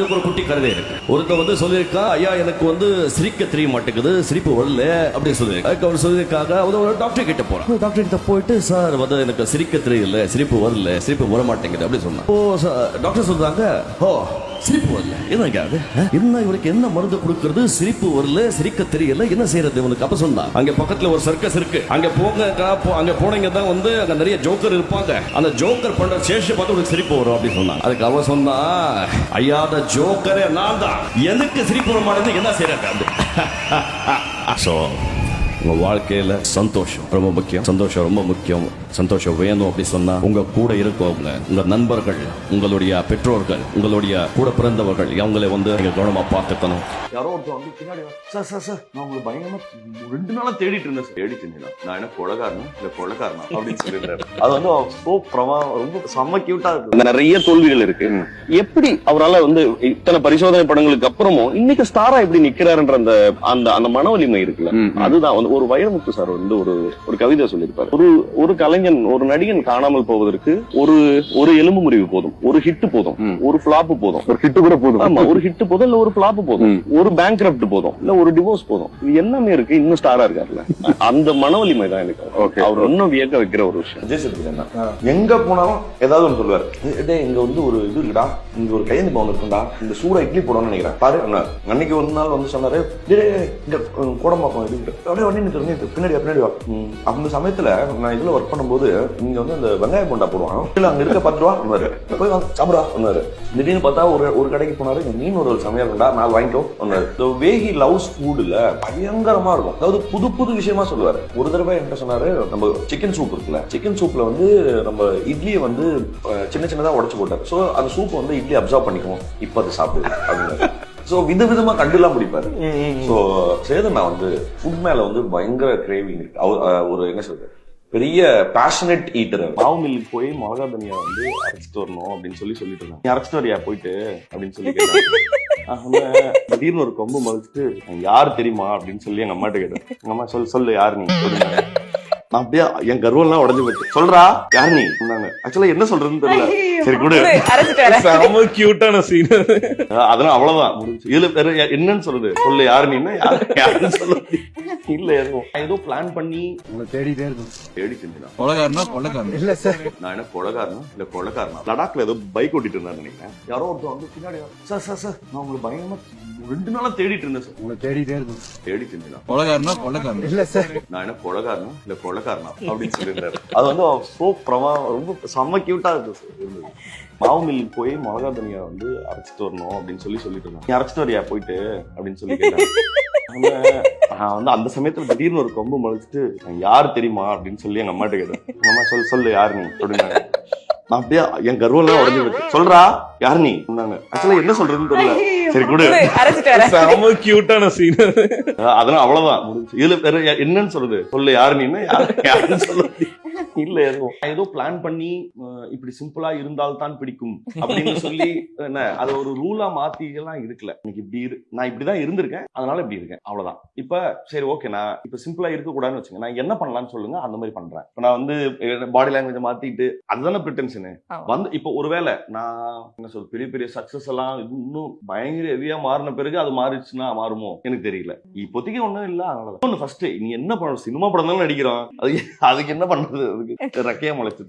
ஒரு குட்டி கருதை இருக்கு. ஒருத்தர் வந்து சொல்லியிருக்கா, ஐயா எனக்கு வந்து சிரிக்க தெரிய மாட்டேங்குது, சிரிப்பு வரல அப்படின்னு சொல்லியிருக்காங்க. அவர் சொல்லியிருக்காங்க, ஒரு டாக்டர் கிட்ட போறான். டாக்டர் கிட்ட போயிட்டு, சார் வந்து எனக்கு சிரிக்க தெரியல, சிரிப்பு வரல, சிரிப்பு வர மாட்டேங்குது அப்படின்னு சொன்னாங்க. டாக்டர் சொல்றாங்க, ஓ சிரிப்பு வரல, என்னங்க அது என்ன, இவருக்கு என்ன மருந்து கொடுக்கறது, சிரிப்பு வரல, சிரிக்க தெரியல, என்ன செய்யறது இவனுக்கு? அப்ப சொன்னா, அங்க பக்கத்துல ஒரு சர்க்கஸ் இருக்கு, அங்க போங்க, அங்க போனீங்க தான் வந்து அங்க நிறைய ஜோக்கர் இருப்பாங்க, அந்த ஜோக்கர் பண்ற சேஷ பார்த்து உங்களுக்கு சிரிப்பு வரும் அப்படின்னு சொன்னாங்க. அதுக்கு அவன் சொன்னா, ஐயா ஜோக்கரே நான் தான், எனக்கு சிரிப்பு வர மாட்டேங்குது, என்ன செய்யறது? சோ உங்க வாழ்க்கையில சந்தோஷம் ரொம்ப முக்கியம், சந்தோஷம் ரொம்ப முக்கியம். சந்தோஷம் வேணும் அப்படி சொன்னா உங்க கூட இருக்கவங்க, உங்க நண்பர்கள், உங்களுடைய பெற்றோர்கள், உங்களுடைய கூட பிறந்தவர்கள், அவங்களை வந்து நீங்க கவனமா பார்த்துக்கணும். யாரோ ஒருத்தர் வந்து பின்னாடி, சார் சார் சார் நான் உங்களுக்கு பயங்கரமா 2 நாளா தேடிட்டு இருந்தேன் சார். தேடிட்டு இருந்தேன், நான் என்ன கொலகாரனா இல்ல கொலகாரனா அப்படின்னு சொல்லிடுறாரு. அது வந்து ரொம்ப செம்ம கியூட்டா இருக்கு. நிறைய தோல்விகள் இருக்கு. எப்படி அவரால் வந்து இத்தனை பரிசோதனை படங்களுக்கு அப்புறமும் இன்னைக்கு ஸ்டாரா எப்படி நிக்கிறாருன்ற அந்த அந்த மன வலிமை இருக்குல்ல, அதுதான் வந்து ஒரு வைரமுத்து சார் வந்து ஒரு கவிதை சொல்லியிருப்பாரு. ஒரு கலைஞன், ஒரு நடிகன் காணாமல் போவதற்கு ஒரு எலும்பு முறிவு போதும், ஒரு ஹிட் போதும், ஒரு பிளாப் போதும், ஒரு ஹிட் கூட போதும், ஆமா ஒரு ஹிட் போதும், இல்ல ஒரு பிளாப் போதும், ஒரு பேங்க்ரப்ட் போதும், இல்ல ஒரு டிவோர்ஸ் போதும், இது எல்லாமே இருக்கு. இன்னும் ஸ்டாரா இருக்காருல்ல, அந்த மன வலிமை தான் எனக்கு அவர் இன்னும் வியக்க வைக்கிற ஒரு விஷயம். விஜய் சேதுபதி எங்க போனாலும் ஏதாவது ஒன்று சொல்லுவாரு, இங்க வந்து ஒரு இது இருக்குடா, இங்க ஒரு கையெழுந்து பவன் இருக்குண்டா, இந்த சூடா இட்லி போடணும்னு நினைக்கிறேன் பாரு. அன்னைக்கு ஒரு நாள் வந்து சொன்னாரு, இங்க கோடம்பாக்கம் இருக்கு, பின்னாடி பின்னாடி வா. அந்த சமயத்துல நான் இதுல ஒர்க் பண்ணும்போது இங்க வந்து அந்த வெங்காய போண்டா போடுவாங்க, இல்ல அங்க இருக்க 10 ரூபா போய் சாப்பிடா ஒன்னாரு. திடீர்னு பார்த்தா ஒரு கடைக்கு போனாரு, மீன் ஒரு சமையல் இருக்குண்டா, நான் வாங்கிட்டோ ஒன்னாரு. வேகி லவ்ஸ் ஃபுட்ல பயங்கரமா இருக்கும். அதாவது புது புது விஷயமா சொல்லுவாரு. ஒரு தடவை என்ன சொன்னாரு, நம்ம சிக்கன் சூப் இருக்குல்ல, சிக்கன் சூப்ல வந்து நம்ம இட்லியை வந்து சின்ன சின்னதா உடைச்சு போட்டாரு. சோ அந்த சூப் வந்து இட்லி அப்சர்வ் பண்ணிக்குவோம், இப்ப அது சாப்பிடுது அப்படின்னு. சோ விதவிதமா கண்டுலாம் பிடிப்பாரு. சோ சேதன் நான் வந்து ஃபுட் மேல வந்து பயங்கர கிரேவிங் இருக்கு. ஒரு என்ன சொல்றது, பெரிய பேஷனட் ஈட்டர். மாவு மில்லுக்கு போய் மிளகா தனியா வந்து அரைச்சிட்டு வரணும் அப்படின்னு சொல்லிட்டு இருந்தாங்க. நீ அரைச்சிட்டு வரியா போயிட்டு அப்படின்னு சொல்லி கேட்டாங்க. திடீர்னு ஒரு கொம்பு மதிச்சுட்டு, யார் தெரியுமா அப்படின்னு சொல்லி எங்க அம்மாட்ட கேட்டேன். எங்க அம்மா சொல்லு யார் நீ சொல்லுங்க. நான் அப்படியே என் கர்வம்லாம் உடஞ்சு போச்சு. சொல்றா யார் நீ? ஆக்சுவலா என்ன சொல்றதுன்னு தெரியல. சரி கூட செம கியூட்டான சீன். அதெல்லாம் அவ்வளவுதான் முடிஞ்சு. இதுல வேற என்னன்னு சொல்றது, சொல்லு யாரு நீ, யாருன்னு சொல்ல இல்ல. ஏதோ பிளான் பண்ணி உங்களை தேடிட்டே இருக்கும். தேடிட்டு கொலகாரனா கொலகாரன் இல்ல சார், நான் என்ன கொலகாரனா இல்ல கொலகாரனா. லடாக்ல ஏதோ பைக் ஓட்டிட்டு இருந்தாரு நினைக்கிறேன். யாரோ ஒருத்தர் வந்து பின்னாடி, சார் சார் சார் நான் உங்களுக்கு பயங்கரமா 2 நாளா தேடிட்டு இருந்தேன் சார். உங்களை தேடிட்டே இருக்கும். தேடிட்டு இருந்தேன். கொலகாரனா கொலகாரன் இல்ல சார், நான் என்ன கொலகாரனா இல்ல கொலகாரனா அப்படின்னு சொல்லியிருந்தாரு. அது வந்து ரொம்ப செம்ம கியூட்டா இருந்தது. மாவு மில்லுக்கு போய் மிளகா தனியா வந்து அரைச்சிட்டு வரணும் அப்படின்னு சொல்லிட்டு இருந்தாங்க. நீ அரைச்சிட்டு வரியா போயிட்டு அப்படின்னு சொல்லி கேட்டாங்க. நான் வந்து அந்த சமயத்துல திடீர்னு ஒரு கொம்பு முளைச்சிட்டு, யாரு தெரியுமா அப்படின்னு சொல்லி எங்க அம்மாட்ட கேட்டேன். எங்க அம்மா சொல்லு யாரு நீ அப்படின்னாங்க. நான் அப்படியே என் கர்வம்லாம் உடஞ்சு போச்சு. சொல்றா யாரு நீ? ஆக்சுவலா என்ன சொல்றதுன்னு தெரியல. சரி கூட செம கியூட்டான சீன். அதெல்லாம் அவ்வளவுதான் முடிஞ்சு. இதுல வேற என்னன்னு சொல்றது, சொல்லு யாரு நீ, யாருன்னு சொல்ல இல்ல. ஏதோ பிளான் பண்ணி இப்படி சிம்பிளா இருந்தால்தான் பிடிக்கும் அப்படின்னு சொல்லி என்ன அது ஒரு ரூலா மாத்திலாம் இருக்கல. எனக்கு இப்படி நான் இப்படிதான் இருந்திருக்கேன், அதனால இப்படி இருக்கேன், அவ்வளவுதான். இப்ப சரி ஓகே, நான் இப்ப சிம்பிளா இருக்க கூடாதுன்னு வச்சுங்க, நான் என்ன பண்ணலாம்னு சொல்லுங்க, அந்த மாதிரி பண்றேன். இப்ப நான் வந்து பாடி லாங்குவேஜ் மாத்திட்டு அதுதானே பிரிட்டன்ஷன் வந்து. இப்ப ஒருவேளை நான் என்ன சொல்ற பெரிய பெரிய சக்சஸ் எல்லாம் இன்னும் பயங்கர ஹெவியா மாறின பிறகு அது மாறிடுச்சுன்னா மாறுமோ எனக்கு தெரியல. இப்போதைக்கு ஒண்ணும் இல்ல. அதனால ஃபர்ஸ்ட் நீ என்ன பண்ண, சினிமா படம் தானே நடிக்கிறோம், அதுக்கு என்ன பண்றது, அதுக்கு ரெக்கையா முளைச்சு.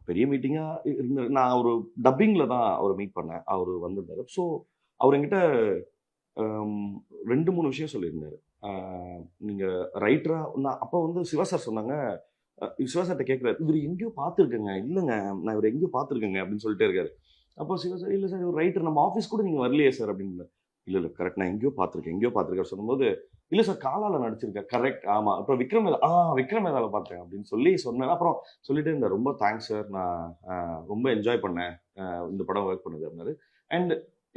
பெரிய மீட்டிங்கா இருந்து நான் ஒரு டப்பிங்ல தான் அவரை மீட் பண்ணேன். அவரு வந்திருந்தாரு. ஸோ அவர் என்கிட்ட 2-3 விஷயம் சொல்லியிருந்தாரு. நீங்க ரைட்டரா, நான் அப்ப வந்து சிவா சார் சொன்னாங்க, சிவா சார்ட்ட கேட்கிறாரு, இவர் எங்கேயோ பார்த்துருக்கேங்க. இல்லைங்க நான் இவர் எங்கேயோ பார்த்துருக்கேங்க அப்படின்னு சொல்லிட்டே இருக்காரு. அப்போ சிவா சார், இல்லை சார் இவர் ரைட்டர், நம்ம ஆஃபீஸ் கூட நீங்க வரலையே சார் அப்படின்னு. இல்ல கரெக்ட், நான் எங்கேயோ பார்த்துருக்கேன் சொல்லும்போது, இல்ல சார் காலால நடிச்சிருக்கேன். கரெக்ட், ஆமா. அப்புறம் விக்ரம் வேதால பார்த்தேன் அப்படின்னு சொல்லி சொன்னேன். அப்புறம் சொல்லிட்டே இருந்தேன், ரொம்ப தேங்க்ஸ் சார், நான் ரொம்ப என்ஜாய் பண்ணேன் இந்த படம் ஒர்க் பண்ணது அப்படின்னாரு. அண்ட்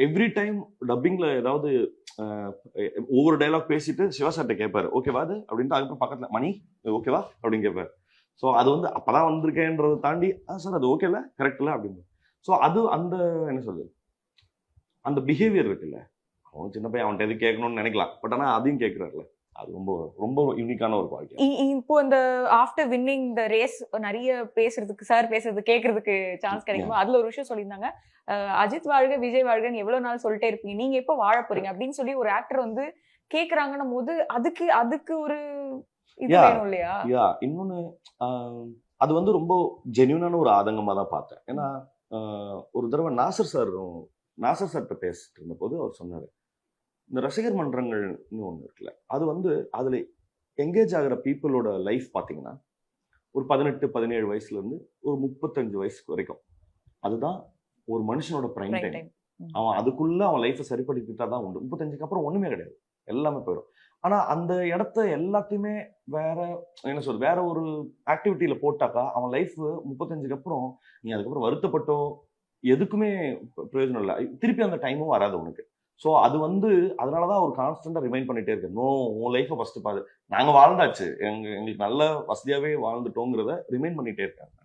எவ்ரி டைம் டப்பிங்ல ஏதாவது ஒவ்வொரு டைலாக் பேசிட்டு சிவா சார்ட்ட கேட்பாரு, ஓகேவா அது அப்படின்ட்டு. அதுக்கப்புறம் பக்கத்துல மணி ஓகேவா அப்படின்னு கேட்பாரு. ஸோ அது வந்து அப்பதான் வந்திருக்கேன்றதை தாண்டி சார் அது ஓகேல கரெக்ட்ல அப்படின்னு. ஸோ அது அந்த என்ன சொல்றது, அந்த பிஹேவியர் இருக்குல்ல, அவன் சின்ன பையன், அவன்கிட்ட எது கேட்கணும்னு நினைக்கலாம், பட் ஆனா அதையும் கேட்கிறாருல, அது ரொம்ப ரொம்ப யூனிக்கான ஒரு குவாலிட்டி. இப்போ இந்த ஆஃப்டர் வின்னிங் இந்த ரேஸ் நிறைய பேசுறதுக்கு சார் பேசுறது கேட்கறதுக்கு சான்ஸ் கிடைக்கும். அதுல ஒரு விஷயம் சொல்லியிருந்தாங்க, அஜித் வாழ்க விஜய் வாழ்கன்னு எவ்வளவு நாள் சொல்லிட்டே இருப்பீங்க, நீங்க எப்ப வாழ போறீங்க அப்படின்னு சொல்லி ஒரு ஆக்டர் வந்து கேக்குறாங்கன்னும் போது அதுக்கு ஒரு இது வேணும் இல்லையா? இன்னொன்னு அது வந்து ரொம்ப ஜென்யூனான ஒரு ஆதங்கமா தான் பார்த்தேன். ஏன்னா ஒரு தடவை நாசர் சார்கிட்ட பேசிட்டு இருந்த போது அவர் சொன்னாரு, இந்த ரசிகர் மன்றங்கள்னு ஒண்ணு இருக்குல்ல, அது வந்து அதுல எங்கேஜ் ஆகிற பீப்புளோட லைஃப் பாத்தீங்கன்னா ஒரு 18-17 வயசுல இருந்து ஒரு 35 வயசுக்கு வரைக்கும், அதுதான் ஒரு மனுஷனோட பிரைம் டைம். அவன் அதுக்குள்ள அவன் லைஃபை சரிப்படுத்திட்டா தான் உண்டு. 35க்கு அப்புறம் ஒண்ணுமே கிடையாது, எல்லாமே போயிடும். ஆனா அந்த இடத்த எல்லாத்தையுமே வேற ஒரு ஆக்டிவிட்டியில போட்டாக்கா அவன் லைஃப் 35க்கு அப்புறம் நீ அதுக்கப்புறம் வருத்தப்பட்டோ எதுக்குமே பிரயோஜனம் இல்லை, திருப்பி அந்த டைமும் வராது உனக்கு. ஸோ அது வந்து அதனாலதான் ஒரு கான்ஸ்டன்டா ரிமைண்ட் பண்ணிட்டே இருக்கு, நோ உன் லைஃபை ஃபர்ஸ்ட் பாரு, நாங்க வாழ்ந்தாச்சு, எங்களுக்கு நல்ல வசதியாவே வாழ்ந்துட்டோங்கிறத ரிமைண்ட் பண்ணிட்டே இருக்காங்க.